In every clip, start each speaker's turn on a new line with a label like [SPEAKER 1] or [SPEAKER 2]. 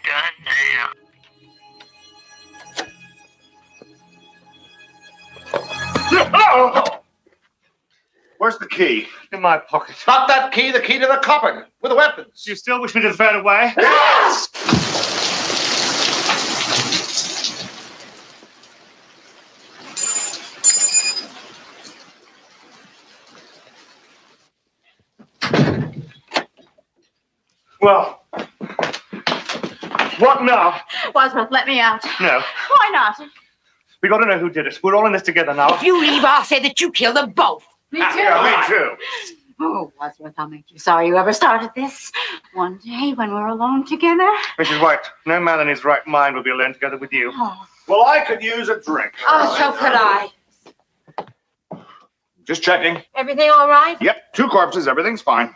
[SPEAKER 1] done now. Where's the key?
[SPEAKER 2] In my pocket.
[SPEAKER 1] Not that key, the key to the cupboard with the weapons.
[SPEAKER 2] You still wish me to throw it away?
[SPEAKER 1] Yes!
[SPEAKER 2] Well, what now?
[SPEAKER 3] Wadsworth, let me out.
[SPEAKER 2] No.
[SPEAKER 3] Why not?
[SPEAKER 2] We got to know who did it. We're all in this together now.
[SPEAKER 4] If you leave, I'll say that you killed them both.
[SPEAKER 3] Me too.
[SPEAKER 1] Yeah, me too.
[SPEAKER 3] Oh, Wadsworth, I'll make you sorry you ever started this. One day when we're alone together.
[SPEAKER 2] Mrs. White, no man in his right mind will be alone together with you.
[SPEAKER 3] Oh,
[SPEAKER 1] Well, I could use a drink.
[SPEAKER 4] So could I.
[SPEAKER 1] Just checking.
[SPEAKER 4] Everything all right?
[SPEAKER 1] Yep, 2 corpses, everything's fine.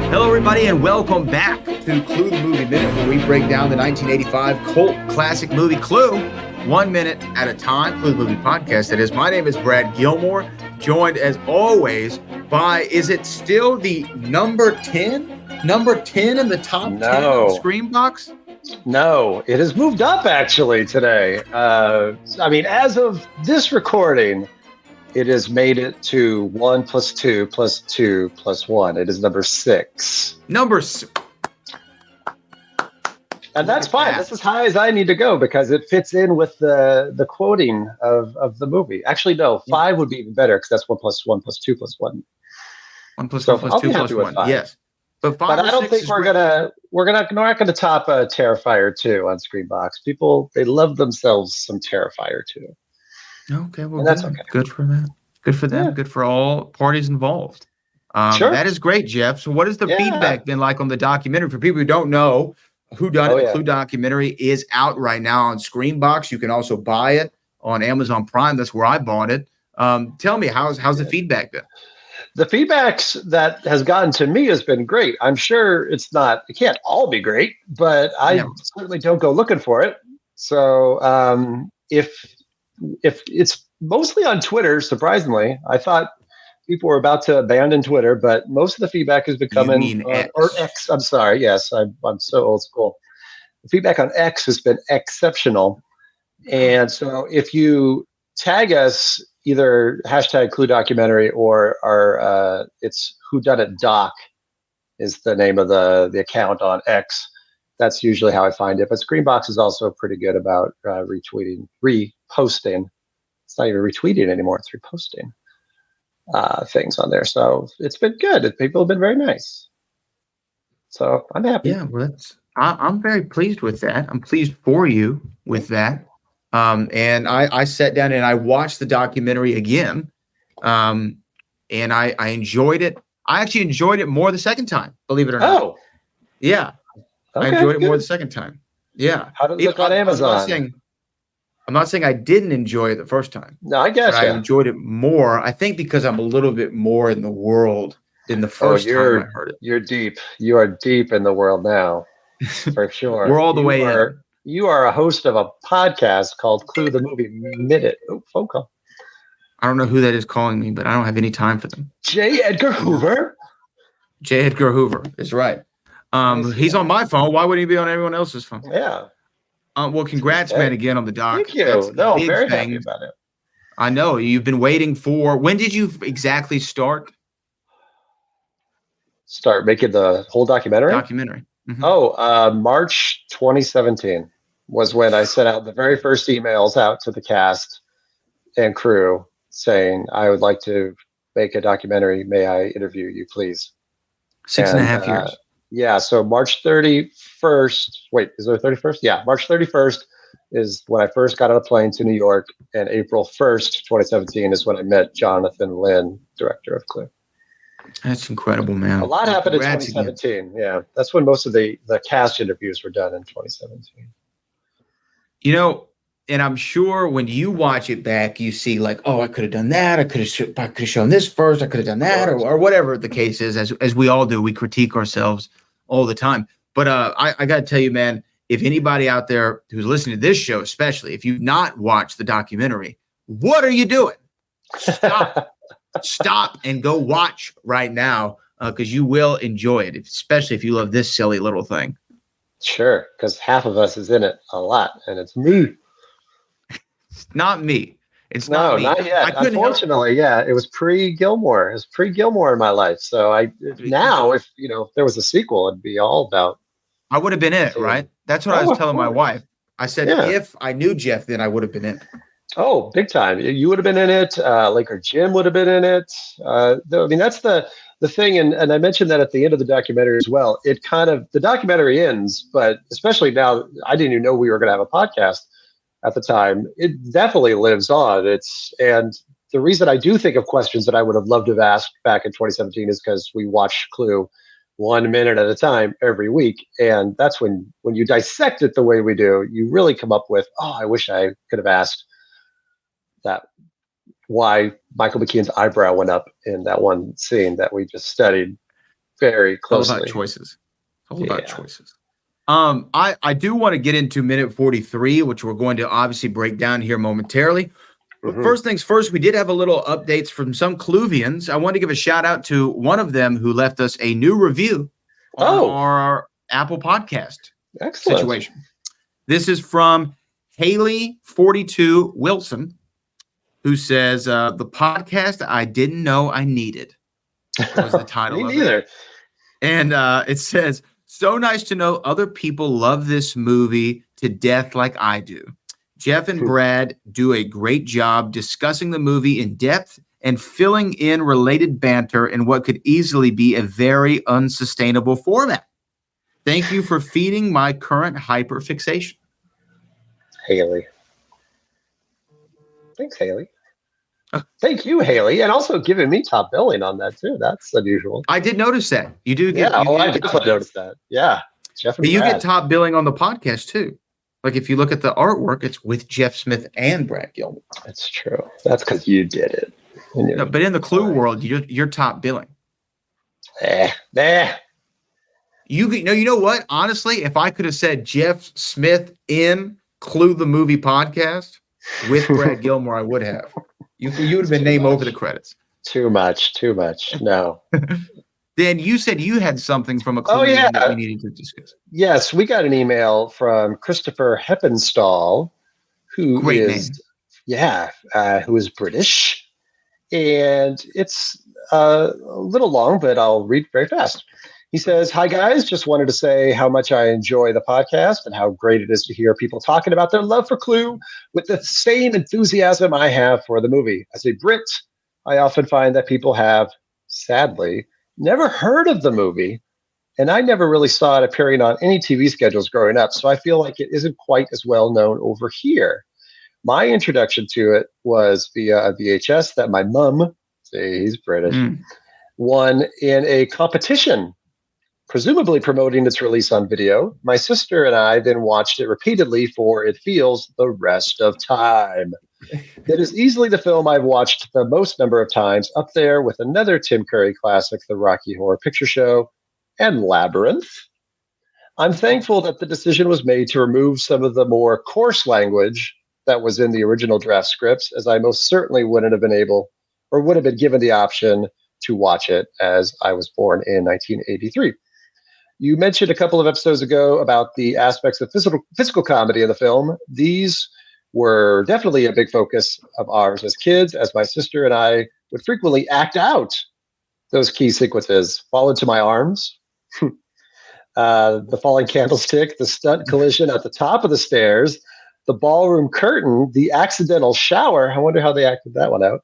[SPEAKER 5] Hello, everybody, and welcome back to Clue the Movie Minute, where we break down the 1985 cult classic movie Clue, 1 minute at a time. Clue the Movie Podcast, that is. My name is Brad Gilmore, joined as always by, is it still the number 10? Number 10 in the top 10 on Screambox?
[SPEAKER 6] No, it has moved up actually today. I mean, as of this recording, it has made it to 1 + 2 + 2 + 1. It is number 6. And that's fine. That's as high as I need to go because it fits in with the quoting of the movie. Actually, no, 5 would be even better because that's 1 + 1 + 2 + 1.
[SPEAKER 5] 1 + 1 + 2 + 1. Yes. But
[SPEAKER 6] I don't think we're not gonna top Terrifier 2 on Screambox. People, they love themselves some Terrifier 2.
[SPEAKER 5] Okay, well,
[SPEAKER 6] and that's okay.
[SPEAKER 5] Good for that. Good for them.
[SPEAKER 6] Yeah.
[SPEAKER 5] Good for all parties involved.
[SPEAKER 6] Sure.
[SPEAKER 5] That is great, Jeff. So what has the feedback been like on the documentary? For people who don't know, Who Done It, the Clue documentary is out right now on Screambox. You can also buy it on Amazon Prime. That's where I bought it. Tell me, how's the feedback been?
[SPEAKER 6] The feedback that has gotten to me has been great. I'm sure it can't all be great, but I certainly don't go looking for it. So if it's mostly on Twitter, surprisingly, I thought people were about to abandon Twitter, but most of the feedback is becoming or X. I'm sorry. Yes, I'm so old school. The feedback on X has been exceptional. And so if you tag us, either hashtag Clue documentary or our it's Whodunit Doc is the name of the account on X. That's usually how I find it. But Screambox is also pretty good about reposting. It's not even retweeting anymore. It's reposting things on there. So it's been good. People have been very nice. So I'm happy.
[SPEAKER 5] Yeah, well, I'm very pleased with that. I'm pleased for you with that. And I sat down and I watched the documentary again, and I enjoyed it. I actually enjoyed it more the second time, believe it or not.
[SPEAKER 6] Oh,
[SPEAKER 5] yeah.
[SPEAKER 6] Okay,
[SPEAKER 5] I enjoyed it
[SPEAKER 6] good.
[SPEAKER 5] more the second time. Yeah.
[SPEAKER 6] How did it look on Amazon?
[SPEAKER 5] I'm not saying I didn't enjoy it the first time.
[SPEAKER 6] No, I guess
[SPEAKER 5] I enjoyed it more. I think because I'm a little bit more in the world than the first time I heard it.
[SPEAKER 6] You're deep. You are deep in the world now, for sure.
[SPEAKER 5] We're all the way in.
[SPEAKER 6] You are a host of a podcast called Clue the Movie Minute. Oh, phone call.
[SPEAKER 5] I don't know who that is calling me, but I don't have any time for them.
[SPEAKER 6] J. Edgar Hoover.
[SPEAKER 5] J. Edgar Hoover is right. He's on my phone. Why would he be on everyone else's phone?
[SPEAKER 6] Yeah.
[SPEAKER 5] Well, congrats, man, again on the doc.
[SPEAKER 6] Thank you. No, I'm very happy about it.
[SPEAKER 5] I know. You've been waiting for... When did you exactly start?
[SPEAKER 6] Start making the whole documentary?
[SPEAKER 5] Mm-hmm.
[SPEAKER 6] March 2017 was when I sent out the very first emails out to the cast and crew saying, I would like to make a documentary. May I interview you, please?
[SPEAKER 5] 6.5 years.
[SPEAKER 6] Yeah, so March 31st. Wait, is there a 31st? Yeah, March 31st is when I first got on a plane to New York, and April 1st, 2017 is when I met Jonathan Lynn, director of Clue.
[SPEAKER 5] That's incredible, man.
[SPEAKER 6] A lot happened in 2017. Again. Yeah, that's when most of the cast interviews were done in 2017.
[SPEAKER 5] You know, and I'm sure when you watch it back, you see like, oh, I could have done that. I could have shown this first. I could have done that, or whatever the case is. As we all do, we critique ourselves all the time. But I got to tell you, man, if anybody out there who's listening to this show, especially if you've not watched the documentary, what are you doing? Stop and go watch right now, because you will enjoy it, especially if you love this silly little thing.
[SPEAKER 6] Sure, because half of us is in it a lot, and it's me.
[SPEAKER 5] Not me. It's not me.
[SPEAKER 6] Not yet. Unfortunately, it was pre-Gilmore. It was pre-Gilmore in my life. So now, if there was a sequel, it'd be all about.
[SPEAKER 5] I would have been in it, right? That's what I was telling my wife. I said, if I knew Jeff, then I would have been in it. Oh,
[SPEAKER 6] big time. You would have been in it. Laker Jim would have been in it. I mean, that's the thing. And I mentioned that at the end of the documentary as well. The documentary ends, but especially now, I didn't even know we were going to have a podcast at the time. It definitely lives on. And the reason I do think of questions that I would have loved to have asked back in 2017 is because we watched Clue 1 minute at a time every week. And that's when you dissect it the way we do, you really come up with, I wish I could have asked that, why Michael McKean's eyebrow went up in that one scene that we just studied very closely.
[SPEAKER 5] All about choices. I do want to get into minute 43, which we're going to obviously break down here momentarily. But first things first, we did have a little updates from some Cluvians. I want to give a shout out to one of them who left us a new review on our Apple Podcast situation. This is from Haley 42 Wilson, who says, the podcast I didn't know I needed was the title
[SPEAKER 6] Me
[SPEAKER 5] of
[SPEAKER 6] neither.
[SPEAKER 5] it. And it says, so nice to know other people love this movie to death like I do. Jeff and Brad do a great job discussing the movie in depth and filling in related banter in what could easily be a very unsustainable format. Thank you for feeding my current hyperfixation.
[SPEAKER 6] Haley. Thanks, Haley. Thank you, Haley, and also giving me top billing on that too. That's unusual.
[SPEAKER 5] I did notice that. You do get.
[SPEAKER 6] I definitely noticed that. Yeah, Jeff.
[SPEAKER 5] But you get top billing on the podcast too. Like if you look at the artwork, it's with Jeff Smith and Brad Gilmore.
[SPEAKER 6] That's true. That's because you did it.
[SPEAKER 5] No, but in the Clue world, you're top billing. You know what? Honestly, if I could have said Jeff Smith in Clue the Movie podcast with Brad Gilmore, I would have. You would have been named over the credits.
[SPEAKER 6] Too much. No.
[SPEAKER 5] Dan, you said you had something from a Clue that we needed to discuss.
[SPEAKER 6] Yes, we got an email from Christopher Heppenstall, who is British. And it's a little long, but I'll read very fast. He says, "Hi, guys. Just wanted to say how much I enjoy the podcast and how great it is to hear people talking about their love for Clue with the same enthusiasm I have for the movie. As a Brit, I often find that people have, sadly, never heard of the movie, and I never really saw it appearing on any TV schedules growing up, so I feel like it isn't quite as well known over here. My introduction to it was via a VHS that my mum, he's British, won in a competition, presumably promoting its release on video. My sister and I then watched it repeatedly for it feels the rest of time. It is easily the film I've watched the most number of times, up there with another Tim Curry classic, The Rocky Horror Picture Show, and Labyrinth. I'm thankful that the decision was made to remove some of the more coarse language that was in the original draft scripts, as I most certainly wouldn't have been able or would have been given the option to watch it, as I was born in 1983. You mentioned a couple of episodes ago about the aspects of physical comedy in the film. These were definitely a big focus of ours as kids, as my sister and I would frequently act out those key sequences. Fall into my arms, the falling candlestick, the stunt collision at the top of the stairs, the ballroom curtain, the accidental shower. I wonder how they acted that one out,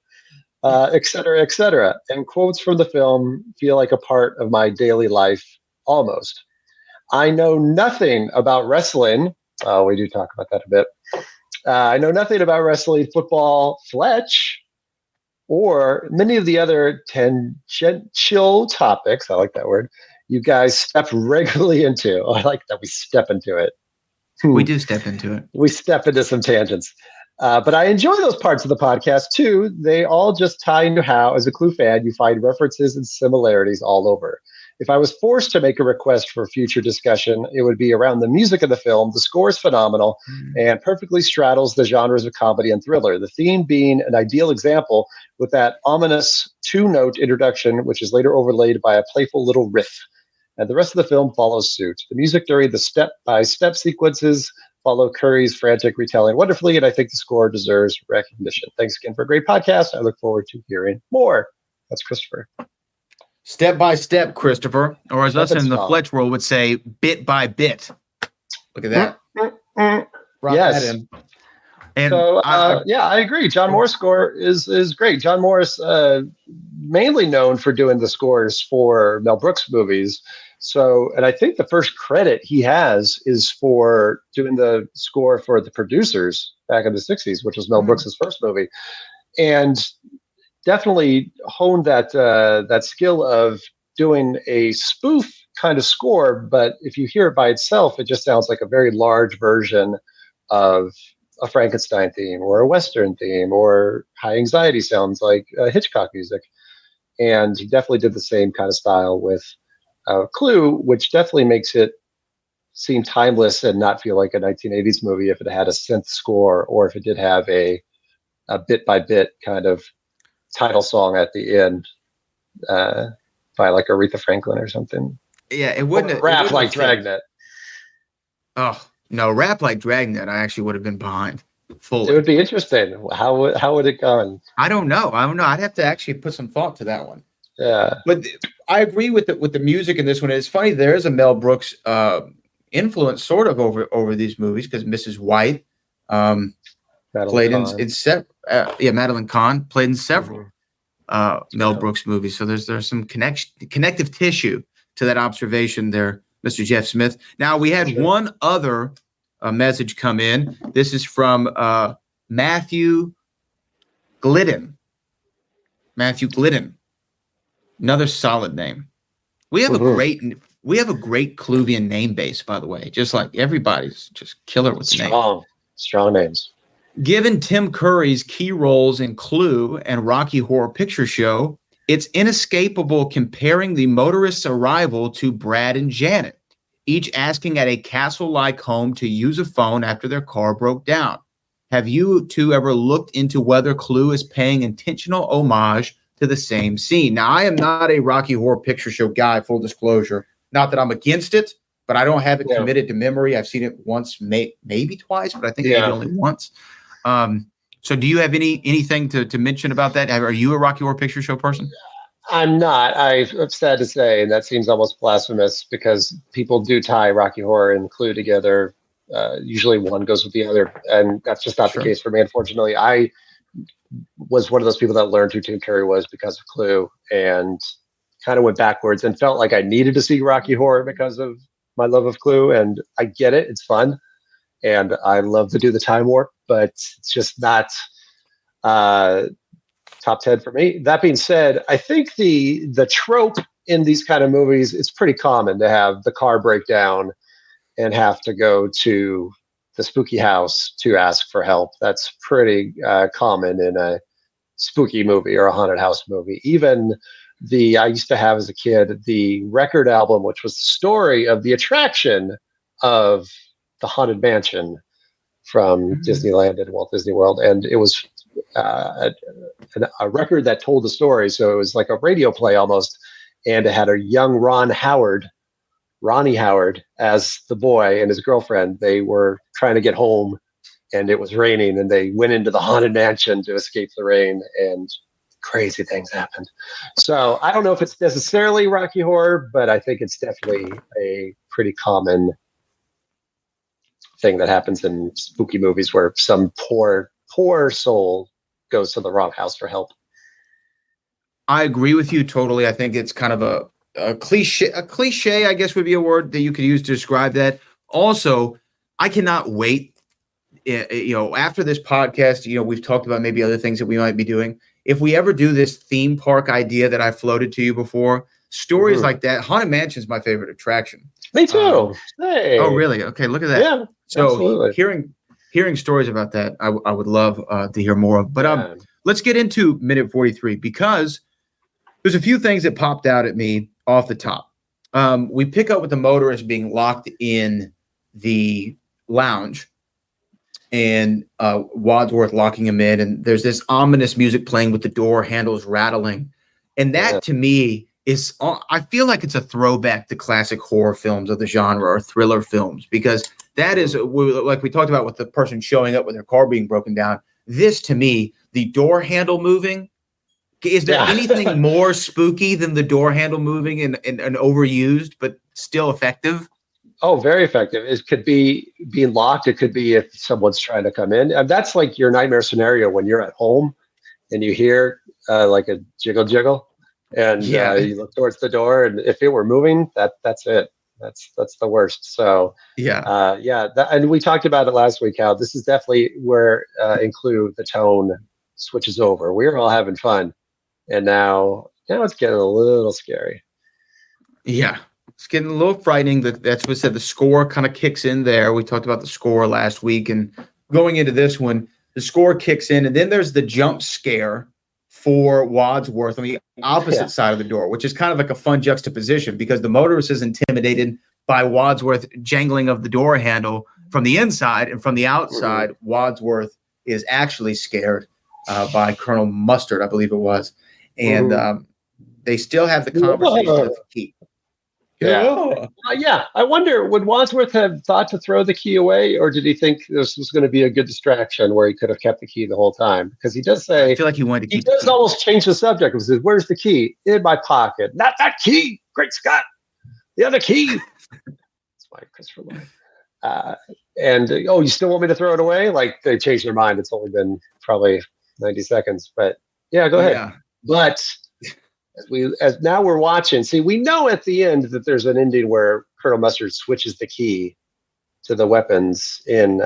[SPEAKER 6] et cetera, et cetera. And quotes from the film feel like a part of my daily life almost. I know nothing about wrestling. We do talk about that a bit. I know nothing about wrestling, football, Fletch, or many of the other tangential topics. I like that word. You guys step regularly into. I like that we step into it.
[SPEAKER 5] We do step into it.
[SPEAKER 6] We step into some tangents. But I enjoy those parts of the podcast too. They all just tie into how, as a Clue fan, you find references and similarities all over. If I was forced to make a request for future discussion, it would be around the music of the film. The score is phenomenal and perfectly straddles the genres of comedy and thriller. The theme being an ideal example with that ominous 2-note introduction, which is later overlaid by a playful little riff. And the rest of the film follows suit. The music during the step-by-step sequences follow Curry's frantic retelling wonderfully, and I think the score deserves recognition. Thanks again for a great podcast. I look forward to hearing more. That's Christopher.
[SPEAKER 5] Step by step, Christopher, or as us in the
[SPEAKER 6] Step.
[SPEAKER 5] Fletch world would say, bit by bit. Look at that. Brought
[SPEAKER 6] Yes.
[SPEAKER 5] that in. And
[SPEAKER 6] So, I agree. John Morris' score is great. John Morris, mainly known for doing the scores for Mel Brooks movies. So, and I think the first credit he has is for doing the score for The Producers back in the 60s, which was Mel Brooks' first movie. And definitely honed that skill of doing a spoof kind of score. But if you hear it by itself, it just sounds like a very large version of a Frankenstein theme or a Western theme, or high anxiety sounds like Hitchcock music. And he definitely did the same kind of style with Clue, which definitely makes it seem timeless and not feel like a 1980s movie if it had a synth score, or if it did have a bit by bit kind of title song at the end by like Aretha Franklin or something.
[SPEAKER 5] yeah, it wouldn't
[SPEAKER 6] Rap like Dragnet.
[SPEAKER 5] Oh no, Rap Like Dragnet. I actually would have been behind fully.
[SPEAKER 6] It would be interesting. How would it go?
[SPEAKER 5] I don't know. I'd have to actually put some thought to that one.
[SPEAKER 6] Yeah,
[SPEAKER 5] But I agree with the music in this one. It's funny. There is a Mel Brooks influence sort of over these movies, because Mrs. White played in Madeline Kahn played in several Mel Brooks movies. So there's some connective tissue to that observation there, Mr. Jeff Smith. Now we had one other message come in. This is from Matthew Glidden. Matthew Glidden. Another solid name. We have a great Cluvian name base, by the way. Just like everybody's just killer with the name.
[SPEAKER 6] Strong names.
[SPEAKER 5] Given Tim Curry's key roles in Clue and Rocky Horror Picture Show, it's inescapable comparing the motorist's arrival to Brad and Janet, each asking at a castle-like home to use a phone after their car broke down. Have you two ever looked into whether Clue is paying intentional homage to the same scene? Now, I am not a Rocky Horror Picture Show guy, full disclosure. Not that I'm against it, but I don't have it committed to memory. I've seen it once, maybe twice, but I think maybe only once. So do you have anything to mention about that? Are you a Rocky Horror Picture Show person?
[SPEAKER 6] I'm not. I'm sad to say, and that seems almost blasphemous, because people do tie Rocky Horror and Clue together. Usually one goes with the other, and that's just not the case for me, unfortunately. I was one of those people that learned who Tim Curry was because of Clue, and kind of went backwards and felt like I needed to see Rocky Horror because of my love of Clue. And I get it. It's fun. And I love to do the time warp, but it's just not top 10 for me. That being said, I think the trope in these kind of movies, it's pretty common to have the car break down and have to go to the spooky house to ask for help. That's pretty common in a spooky movie or a haunted house movie. Even I used to have as a kid the record album, which was the story of the attraction of the Haunted Mansion from Disneyland and Walt Disney World. And it was a record that told the story. So it was like a radio play almost. And it had a young Ronnie Howard as the boy and his girlfriend. They were trying to get home and it was raining, and they went into the Haunted Mansion to escape the rain, and crazy things happened. So I don't know if it's necessarily Rocky Horror, but I think it's definitely a pretty common thing that happens in spooky movies where some poor soul goes to the wrong house for help.
[SPEAKER 5] I agree with you totally. I think it's kind of a cliche, I guess would be a word that you could use to describe that. Also, I cannot wait. After this podcast, we've talked about maybe other things that we might be doing. If we ever do this theme park idea that I floated to you before, stories like that, Haunted Mansion is my favorite attraction.
[SPEAKER 6] Me too. Hey.
[SPEAKER 5] Oh, really? Okay, look at that.
[SPEAKER 6] Yeah.
[SPEAKER 5] So
[SPEAKER 6] absolutely.
[SPEAKER 5] hearing stories about that, I would love to hear more of. But let's get into minute 43, because there's a few things that popped out at me off the top. We pick up with the motorist being locked in the lounge, and Wadsworth locking him in, and there's this ominous music playing with the door handles rattling, and that to me is, I feel like it's a throwback to classic horror films of the genre or thriller films, because that is, like we talked about with the person showing up with their car being broken down. This, to me, the door handle moving, is there anything more spooky than the door handle moving and overused but still effective?
[SPEAKER 6] Oh, very effective. It could be being locked. It could be if someone's trying to come in. And that's like your nightmare scenario when you're at home and you hear like a jiggle, and you look towards the door, and if it were moving, that's it. That's the worst. So and we talked about it last week, how this is definitely where in Clue the tone switches over. We were all having fun, and now it's getting a little scary.
[SPEAKER 5] Yeah, it's getting a little frightening. That's what said. The score kind of kicks in there. We talked about the score last week, and going into this one, the score kicks in, and then there's the jump scare for Wadsworth on the opposite side of the door, which is kind of like a fun juxtaposition, because the motorist is intimidated by Wadsworth jangling of the door handle from the inside, and from the outside, Wadsworth is actually scared by Colonel Mustard, I believe it was. And they still have the conversation of the key.
[SPEAKER 6] I wonder, would Wadsworth have thought to throw the key away, or did he think this was going to be a good distraction where he could have kept the key the whole time? Because he does say,
[SPEAKER 5] I feel like he wanted to keep.
[SPEAKER 6] He does almost change the subject. He says, "Where's the key? In my pocket." Not that key. Great Scott! The other key. That's why Christopher Lloyd. And you still want me to throw it away? Like, they changed their mind. It's only been probably 90 seconds, but yeah, go ahead.
[SPEAKER 5] Yeah.
[SPEAKER 6] But as now we're watching, see, we know at the end that there's an ending where Colonel Mustard switches the key to the weapons in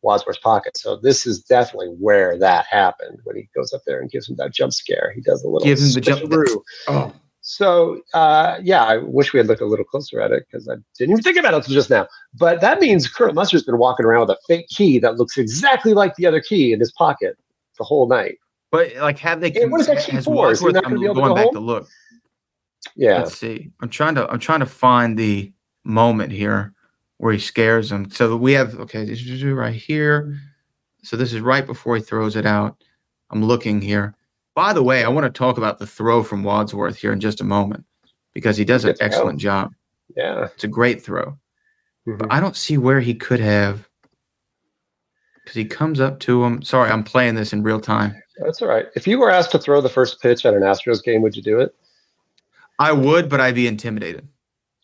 [SPEAKER 6] Wadsworth's pocket. So this is definitely where that happened, when he goes up there and gives him that jump scare. He does a little switcheroo. So I wish we had looked a little closer at it, because I didn't even think about it until just now. But that means Colonel Mustard's been walking around with a fake key that looks exactly like the other key in his pocket the whole night.
[SPEAKER 5] But like, have they?
[SPEAKER 6] What is that key for?
[SPEAKER 5] I'm going back to look.
[SPEAKER 6] Yeah.
[SPEAKER 5] Let's see. I'm trying to find the moment here where he scares him. So we have this is right here. So this is right before he throws it out. I'm looking here. By the way, I want to talk about the throw from Wadsworth here in just a moment, because he does an excellent job.
[SPEAKER 6] Yeah,
[SPEAKER 5] it's a great throw. But I don't see where he could have, because he comes up to him. Sorry, I'm playing this in real time.
[SPEAKER 6] That's all right. If you were asked to throw the first pitch at an Astros game, would you do it?
[SPEAKER 5] I would, but I'd be intimidated.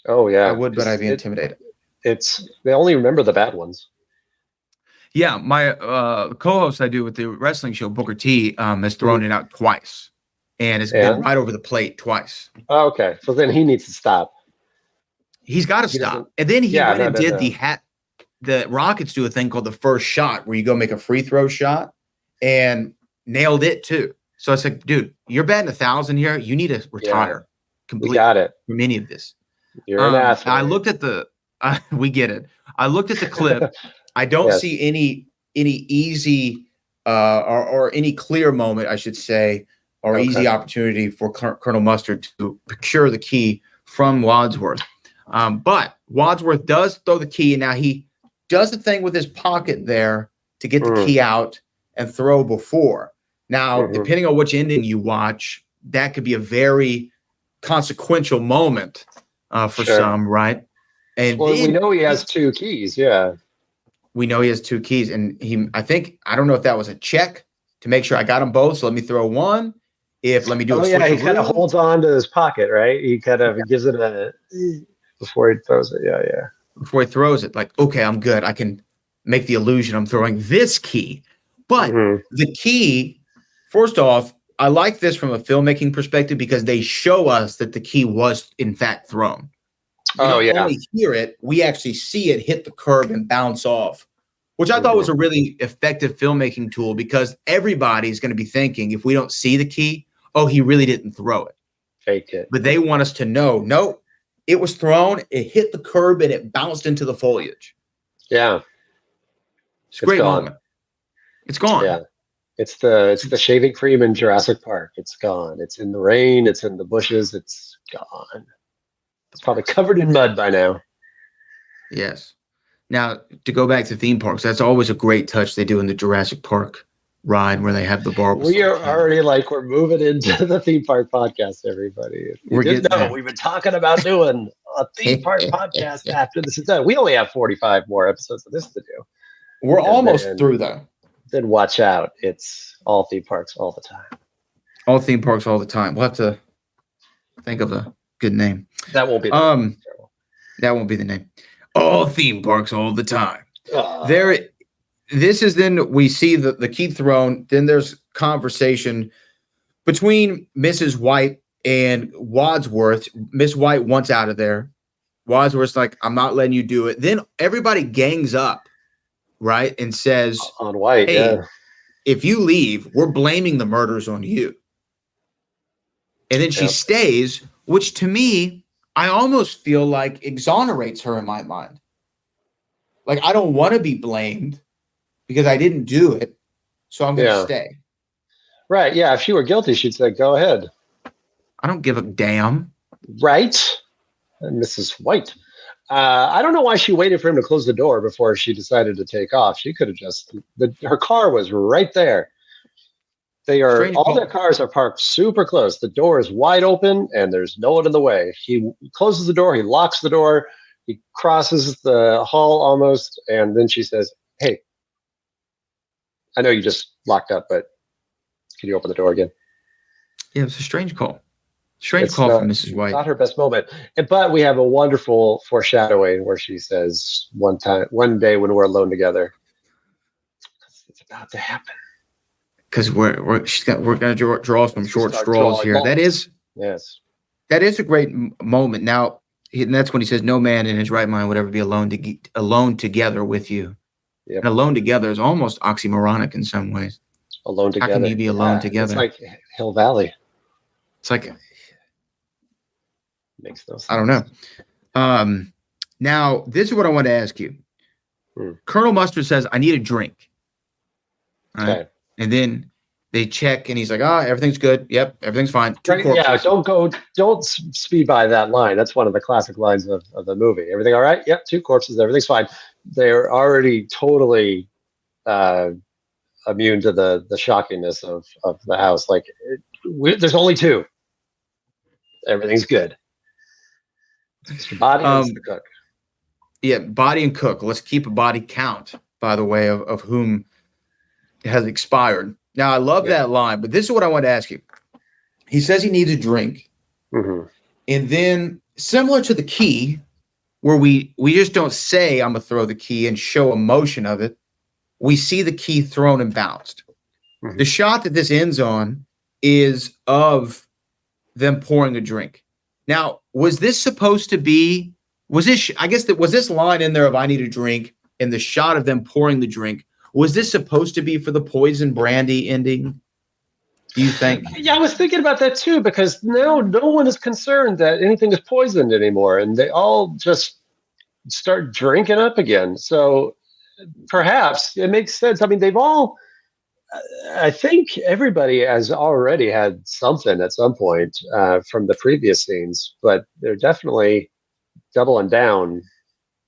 [SPEAKER 6] Oh, yeah.
[SPEAKER 5] I would, but I'd be intimidated.
[SPEAKER 6] They only remember the bad ones.
[SPEAKER 5] Yeah, my co-host I do with the wrestling show, Booker T, has thrown it out twice, and it's been right over the plate twice.
[SPEAKER 6] Oh, okay, so then he needs to stop.
[SPEAKER 5] He's got to stop. And then he went and did the Rockets do a thing called the first shot, where you go make a free throw shot, and nailed it too. So it's like, dude, you're batting 1,000 here. You need to retire completely.
[SPEAKER 6] We got it.
[SPEAKER 5] From any of this.
[SPEAKER 6] You're an athlete.
[SPEAKER 5] I looked at we get it. I looked at the clip. I don't see any easy or any clear moment, I should say, or easy opportunity for Colonel Mustard to procure the key from Wadsworth. But Wadsworth does throw the key, and now he does the thing with his pocket there to get the key out and throw before. Now, depending on which ending you watch, that could be a very consequential moment for some, right? And
[SPEAKER 6] we know he has two keys,
[SPEAKER 5] We know he has two keys, and I don't know if that was a check to make sure I got them both, so let me throw one. Let me do a switch.
[SPEAKER 6] He kind of holds on to his pocket, right? He kind of gives it before he throws it. Yeah.
[SPEAKER 5] Before he throws it, like, okay, I'm good. I can make the illusion I'm throwing this key. But the key, first off, I like this from a filmmaking perspective, because they show us that the key was in fact thrown. We don't only hear it, we actually see it hit the curb and bounce off, which I thought was a really effective filmmaking tool, because everybody's going to be thinking, if we don't see the key, he really didn't throw it.
[SPEAKER 6] Fake it.
[SPEAKER 5] But they want us to know, no, it was thrown, it hit the curb, and it bounced into the foliage.
[SPEAKER 6] Yeah.
[SPEAKER 5] It's a great moment. It's gone.
[SPEAKER 6] Yeah. It's the shaving cream in Jurassic Park. It's gone. It's in the rain. It's in the bushes. It's gone. It's probably covered in mud by now.
[SPEAKER 5] Yes. Now, to go back to theme parks, that's always a great touch they do in the Jurassic Park ride where they have the bar.
[SPEAKER 6] We are already we're moving into the theme park podcast, everybody.
[SPEAKER 5] We're getting there.
[SPEAKER 6] We've been talking about doing a theme park podcast after this is done. We only have 45 more episodes of this to do.
[SPEAKER 5] We're almost through, though.
[SPEAKER 6] Then watch out. It's all theme parks all the time.
[SPEAKER 5] All theme parks all the time. We'll have to think of a good name.
[SPEAKER 6] That won't be
[SPEAKER 5] that won't be the name. All theme parks all the time.
[SPEAKER 6] Oh.
[SPEAKER 5] This is then we see the key thrown. Then there's conversation between Mrs. White and Wadsworth. Miss White wants out of there. Wadsworth's like, I'm not letting you do it. Then everybody gangs up, right? And says
[SPEAKER 6] on White,
[SPEAKER 5] hey, if you leave, we're blaming the murders on you. And then she stays, which to me, I almost feel like exonerates her in my mind. Like, I don't want to be blamed because I didn't do it, so I'm going to stay.
[SPEAKER 6] Right, yeah. If she were guilty, she'd say, go ahead.
[SPEAKER 5] I don't give a damn.
[SPEAKER 6] Right? And Mrs. White. I don't know why she waited for him to close the door before she decided to take off. She could have just... her car was right there. All their cars are parked super close. The door is wide open, and there's no one in the way. He closes the door. He locks the door. He crosses the hall almost, and then she says, hey, I know you just locked up, but can you open the door again?
[SPEAKER 5] Yeah, it's a strange call. Strange call from Mrs. White.
[SPEAKER 6] Not her best moment. But we have a wonderful foreshadowing where she says, one day when we're alone together, it's about to happen.
[SPEAKER 5] Because we're going to draw some short straws here. That is a great moment. Now, and that's when he says, "No man in his right mind would ever be alone together with you." Yep. And alone together is almost oxymoronic in some ways.
[SPEAKER 6] Alone together.
[SPEAKER 5] How can you be alone together?
[SPEAKER 6] It's like Hill Valley.
[SPEAKER 5] It's like
[SPEAKER 6] makes no sense.
[SPEAKER 5] I don't know. Now, this is what I want to ask you. Colonel Mustard says, "I need a drink." All right. And then they check, and he's like, everything's good. Yep, everything's fine.
[SPEAKER 6] Yeah, don't speed by that line. That's one of the classic lines of the movie. Everything all right? Yep, 2 corpses, everything's fine. They're already totally immune to the shockingness of the house. Like, there's only 2. Everything's good. It's the body and the cook.
[SPEAKER 5] Yeah, body and cook. Let's keep a body count, by the way, of whom has expired. Now, I love that line, but this is what I want to ask you. He says he needs a drink. Mm-hmm. And then, similar to the key, where we just don't say, I'm going to throw the key and show emotion of it, we see the key thrown and bounced. Mm-hmm. The shot that this ends on is of them pouring a drink. Now, was this supposed to be, was this line in there of I need a drink and the shot of them pouring the drink, was this supposed to be for the poison brandy ending? Do you think?
[SPEAKER 6] Yeah, I was thinking about that too, because now no one is concerned that anything is poisoned anymore, and they all just start drinking up again. So perhaps it makes sense. I mean, I think everybody has already had something at some point from the previous scenes, but they're definitely doubling down,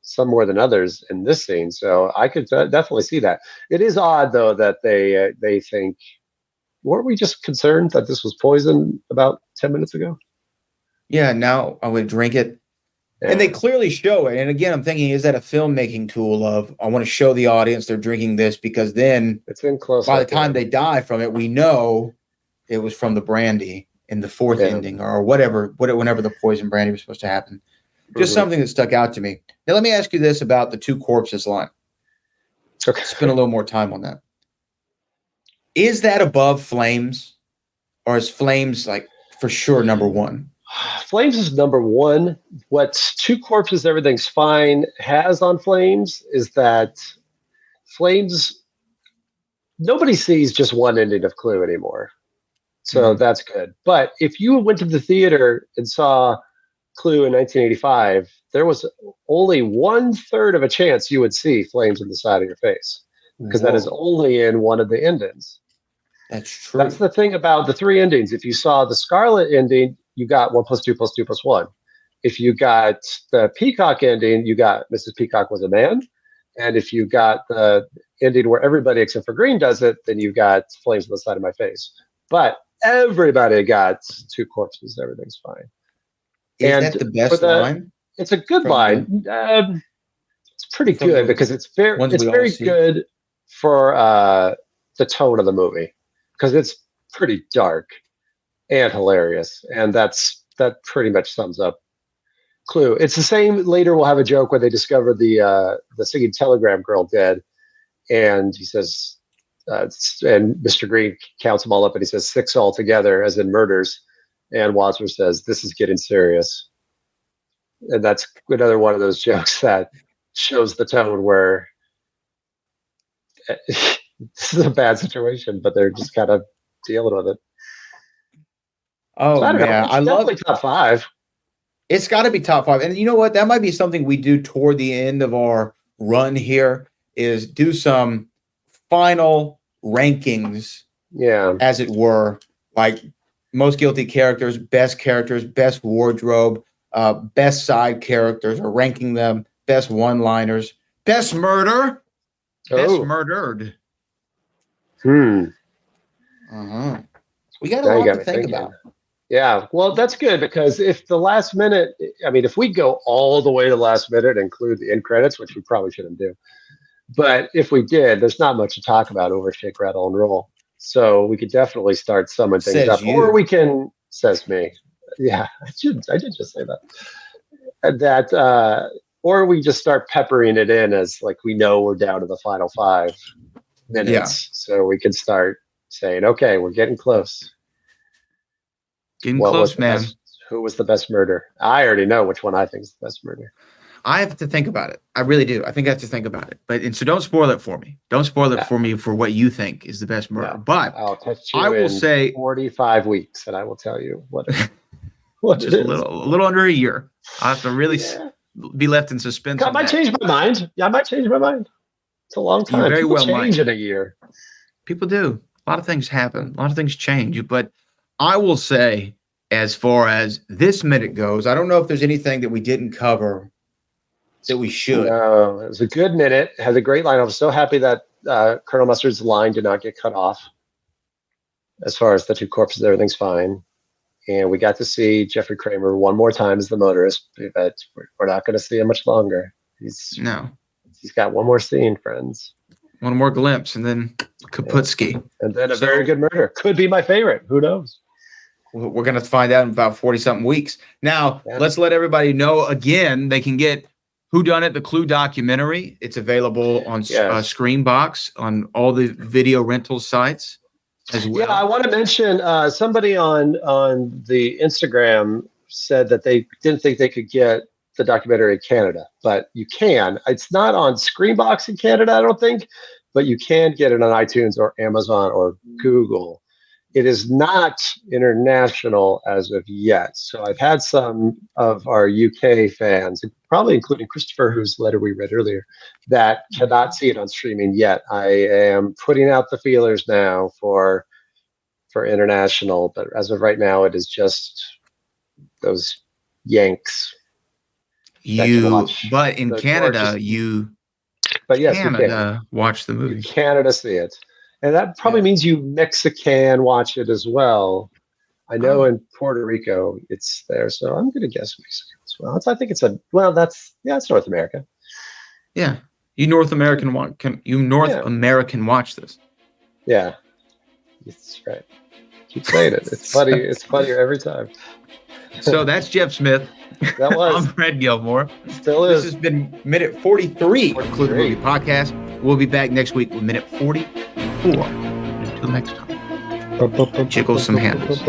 [SPEAKER 6] some more than others in this scene. So I could definitely see that. It is odd, though, that they think, weren't we just concerned that this was poison about 10 minutes ago?
[SPEAKER 5] Yeah, now I would drink it. Yeah. And they clearly show it. And again, I'm thinking, is that a filmmaking tool of, I want to show the audience they're drinking this, because then
[SPEAKER 6] it's in close
[SPEAKER 5] by the time they die from it, we know it was from the brandy in the 4th ending or whenever the poison brandy was supposed to happen. Just something that stuck out to me. Now, let me ask you this about the 2 corpses line.
[SPEAKER 6] Okay.
[SPEAKER 5] Spend a little more time on that. Is that above Flames, or is Flames like for sure number 1?
[SPEAKER 6] Flames is number 1. What 2 corpses, everything's fine has on Flames is that Flames, nobody sees just one ending of Clue anymore. So that's good. But if you went to the theater and saw Clue in 1985, there was only 1/3 of a chance you would see flames in the side of your face, because that is only in one of the endings.
[SPEAKER 5] That's true.
[SPEAKER 6] That's the thing about the 3 endings. If you saw the Scarlet ending, you got 1 + 2 + 2 + 1. If you got the Peacock ending, you got Mrs. Peacock was a man. And if you got the ending where everybody except for Green does it, then you got Flames on the Side of My Face. But everybody got two corpses. Everything's fine.
[SPEAKER 5] Is that the best line?
[SPEAKER 6] It's a good line. It's pretty good because it's very good for the tone of the movie because it's pretty dark and hilarious, and that pretty much sums up Clue. It's the same. Later, we'll have a joke where they discover the singing telegram girl dead, and he says, and Mr. Green counts them all up, and he says 6 altogether, as in murders, and Wadsworth says, "This is getting serious," and that's another one of those jokes that shows the tone where this is a bad situation, but they're just kind of dealing with it.
[SPEAKER 5] Oh,
[SPEAKER 6] so
[SPEAKER 5] man. I love
[SPEAKER 6] it. Top 5.
[SPEAKER 5] It's got to be top 5. And you know what? That might be something we do toward the end of our run here is do some final rankings, as it were, like most guilty characters, best wardrobe, best side characters, or ranking them, best one-liners, best murder, best murdered. We got a lot to think about. Yeah, well, that's good because if the last minute, if we go all the way to the last minute and include the end credits, which we probably shouldn't do, but if we did, there's not much to talk about over Shake, Rattle, and Roll. So we could definitely start summing things up, or we can, says me. Yeah, I did just say that. Or we just start peppering it in as like we know we're down to the final 5 minutes. Yeah. So we can start saying, okay, we're getting close. Getting close, man.
[SPEAKER 6] Who was the best murder? I already know which one I think is the best murder.
[SPEAKER 5] I have to think about it. I really do. I think I have to think about it. So don't spoil it for me. Don't spoil it for me for what you think is the best murder. Yeah. But
[SPEAKER 6] I'll text you
[SPEAKER 5] I will say
[SPEAKER 6] 45 weeks, and I will tell you what it
[SPEAKER 5] is. A little under a year. I have to really be left in suspense.
[SPEAKER 6] I might change my mind. Yeah, I might change my mind. It's a long time.
[SPEAKER 5] You very well
[SPEAKER 6] change in a year.
[SPEAKER 5] People do. A lot of things happen. A lot of things change. But I will say, as far as this minute goes, I don't know if there's anything that we didn't cover that we should.
[SPEAKER 6] No, it was a good minute. It had a great line. I was so happy that Colonel Mustard's line did not get cut off. As far as the two corpses, everything's fine. And we got to see Jeffrey Kramer one more time as the motorist, but we're not going to see him much longer. He's got one more scene, friends.
[SPEAKER 5] One more glimpse, and then Kaputski.
[SPEAKER 6] Yeah. And then a very good murder. Could be my favorite. Who knows?
[SPEAKER 5] We're going to find out in about 40-something weeks. Now, let's let everybody know again, they can get Whodunit, the Clue documentary. It's available on Screenbox, on all the video rental sites as well. Yeah,
[SPEAKER 6] I want to mention somebody on the Instagram said that they didn't think they could get the documentary in Canada, but you can. It's not on Screenbox in Canada, I don't think, but you can get it on iTunes or Amazon or Google. It is not international as of yet. So I've had some of our UK fans, probably including Christopher, whose letter we read earlier, that cannot see it on streaming yet. I am putting out the feelers now for international, but as of right now, it is just those Yanks.
[SPEAKER 5] But in Canada, Canada watch the movie.
[SPEAKER 6] Canada see it. And that probably means you Mexican watch it as well. I know in Puerto Rico it's there, so I'm going to guess Mexico as well. I think it's it's North America.
[SPEAKER 5] Yeah, you North American American watch this.
[SPEAKER 6] Yeah, that's right. Keep saying it. It's funny. It's funnier every time.
[SPEAKER 5] So that's Jeff Smith.
[SPEAKER 6] That was.
[SPEAKER 5] I'm Fred Gilmore.
[SPEAKER 6] Still is.
[SPEAKER 5] This has been minute 43 of Clue the Movie Podcast. We'll be back next week with minute 44. Until next time. Jiggle some handles.